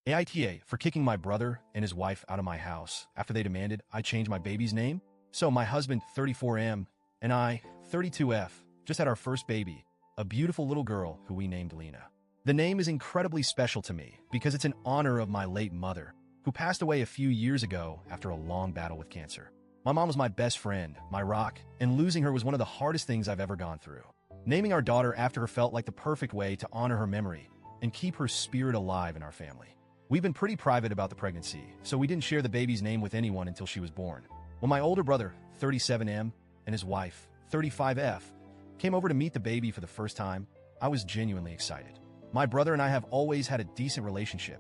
AITA for kicking my brother and his wife out of my house after they demanded I change my baby's name. So my husband, 34M, and I, 32F, just had our first baby, a beautiful little girl who we named Lena. The name is incredibly special to me because it's in honor of my late mother, who passed away a few years ago after a long battle with cancer. My mom was my best friend, my rock, and losing her was one of the hardest things I've ever gone through. Naming our daughter after her felt like the perfect way to honor her memory and keep her spirit alive in our family. We've been pretty private about the pregnancy, so we didn't share the baby's name with anyone until she was born. When my older brother, 37M, and his wife, 35F, came over to meet the baby for the first time, I was genuinely excited. My brother and I have always had a decent relationship.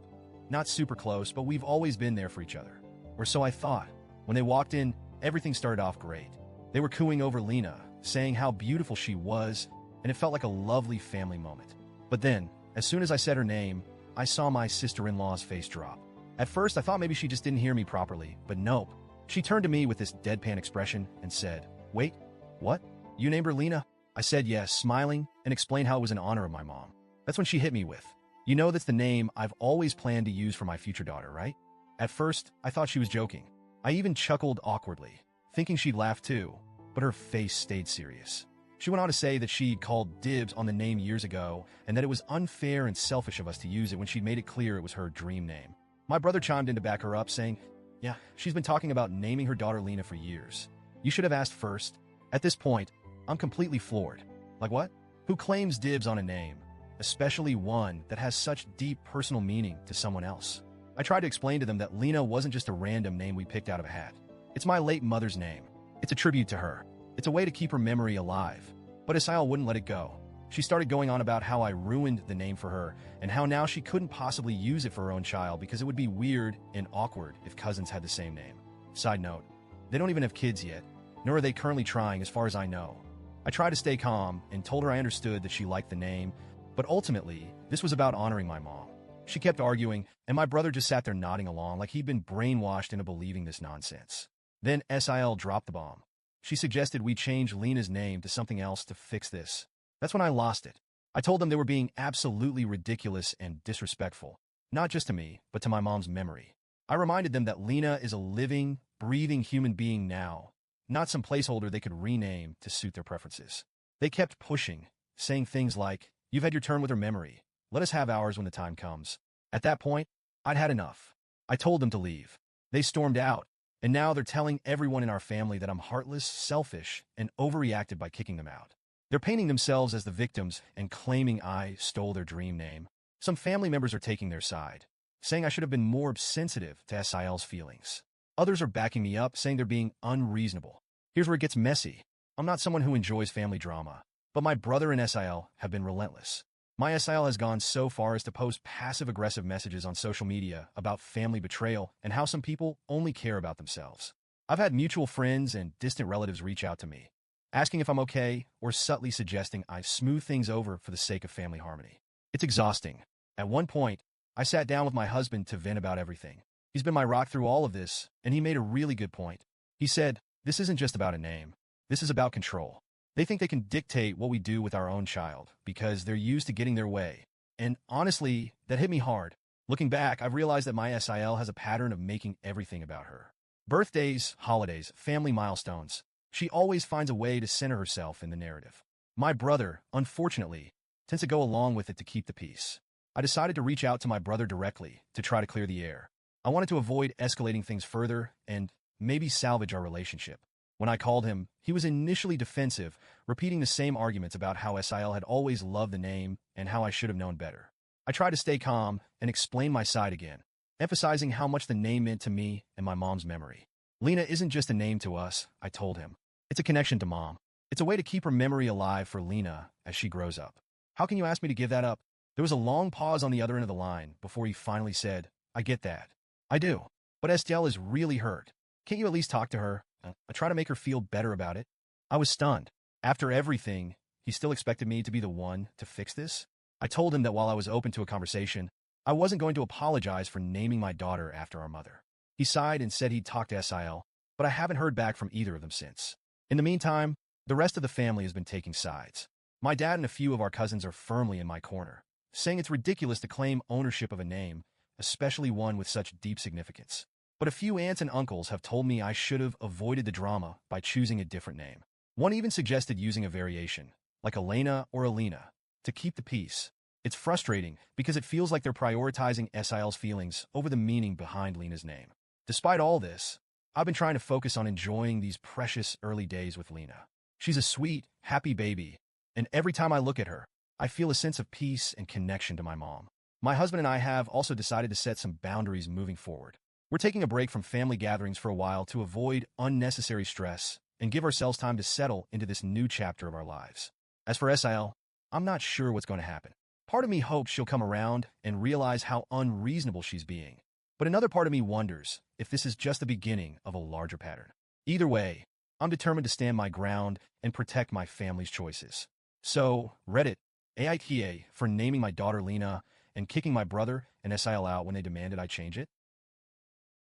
Not super close, but we've always been there for each other. Or so I thought. When they walked in, everything started off great. They were cooing over Lena, saying how beautiful she was, and it felt like a lovely family moment. But then, as soon as I said her name, I saw my sister-in-law's face drop. At first, I thought maybe she just didn't hear me properly, but nope. She turned to me with this deadpan expression and said, "Wait, what? You named her Lena?" I said yes, smiling, and explained how it was in honor of my mom. That's when she hit me with, "You know that's the name I've always planned to use for my future daughter, right?" At first, I thought she was joking. I even chuckled awkwardly, thinking she'd laugh too, but her face stayed serious. She went on to say that she'd called dibs on the name years ago and that it was unfair and selfish of us to use it when she'd made it clear it was her dream name. My brother chimed in to back her up, saying, "Yeah, she's been talking about naming her daughter Lena for years. You should have asked first." At this point, I'm completely floored. Like what? Who claims dibs on a name, especially one that has such deep personal meaning to someone else? I tried to explain to them that Lena wasn't just a random name we picked out of a hat. It's my late mother's name. It's a tribute to her. It's a way to keep her memory alive. But Asael wouldn't let it go. She started going on about how I ruined the name for her and how now she couldn't possibly use it for her own child because it would be weird and awkward if cousins had the same name. Side note, they don't even have kids yet, nor are they currently trying as far as I know. I tried to stay calm and told her I understood that she liked the name, but ultimately, this was about honoring my mom. She kept arguing, and my brother just sat there nodding along like he'd been brainwashed into believing this nonsense. Then Sil dropped the bomb. She suggested we change Lena's name to something else to fix this. That's when I lost it. I told them they were being absolutely ridiculous and disrespectful, not just to me, but to my mom's memory. I reminded them that Lena is a living, breathing human being now, not some placeholder they could rename to suit their preferences. They kept pushing, saying things like, "You've had your turn with her memory. Let us have ours when the time comes." At that point, I'd had enough. I told them to leave. They stormed out, and now they're telling everyone in our family that I'm heartless, selfish, and overreacted by kicking them out. They're painting themselves as the victims and claiming I stole their dream name. Some family members are taking their side, saying I should have been more sensitive to Sil's feelings. Others are backing me up, saying they're being unreasonable. Here's where it gets messy. I'm not someone who enjoys family drama, but my brother and Sil have been relentless. My Sil has gone so far as to post passive-aggressive messages on social media about family betrayal and how some people only care about themselves. I've had mutual friends and distant relatives reach out to me, asking if I'm okay or subtly suggesting I smooth things over for the sake of family harmony. It's exhausting. At one point, I sat down with my husband to vent about everything. He's been my rock through all of this, and he made a really good point. He said, "This isn't just about a name. This is about control. They think they can dictate what we do with our own child because they're used to getting their way." And honestly, that hit me hard. Looking back, I've realized that my Sil has a pattern of making everything about her. Birthdays, holidays, family milestones. She always finds a way to center herself in the narrative. My brother, unfortunately, tends to go along with it to keep the peace. I decided to reach out to my brother directly to try to clear the air. I wanted to avoid escalating things further and maybe salvage our relationship. When I called him, he was initially defensive, repeating the same arguments about how Sil had always loved the name and how I should have known better. I tried to stay calm and explain my side again, emphasizing how much the name meant to me and my mom's memory. Lena isn't just a name to us, I told him. It's a connection to Mom. It's a way to keep her memory alive for Lena as she grows up. "How can you ask me to give that up?" There was a long pause on the other end of the line before he finally said, "I get that. I do. But Estelle is really hurt. Can't you at least talk to her? I try to make her feel better about it." I was stunned. After everything, he still expected me to be the one to fix this? I told him that while I was open to a conversation, I wasn't going to apologize for naming my daughter after our mother. He sighed and said he'd talk to Sil, but I haven't heard back from either of them since. In the meantime, the rest of the family has been taking sides. My dad and a few of our cousins are firmly in my corner, saying it's ridiculous to claim ownership of a name especially one with such deep significance. But a few aunts and uncles have told me I should have avoided the drama by choosing a different name. One even suggested using a variation, like Elena or Alina, to keep the peace. It's frustrating because it feels like they're prioritizing SIL's feelings over the meaning behind Lena's name. Despite all this, I've been trying to focus on enjoying these precious early days with Lena. She's a sweet, happy baby, and every time I look at her, I feel a sense of peace and connection to my mom. My husband and I have also decided to set some boundaries moving forward. We're taking a break from family gatherings for a while to avoid unnecessary stress and give ourselves time to settle into this new chapter of our lives. As for SIL, I'm not sure what's going to happen. Part of me hopes she'll come around and realize how unreasonable she's being. But another part of me wonders if this is just the beginning of a larger pattern. Either way, I'm determined to stand my ground and protect my family's choices. So, Reddit, AITA for naming my daughter Lena and kicking my brother and SIL out when they demanded I change it?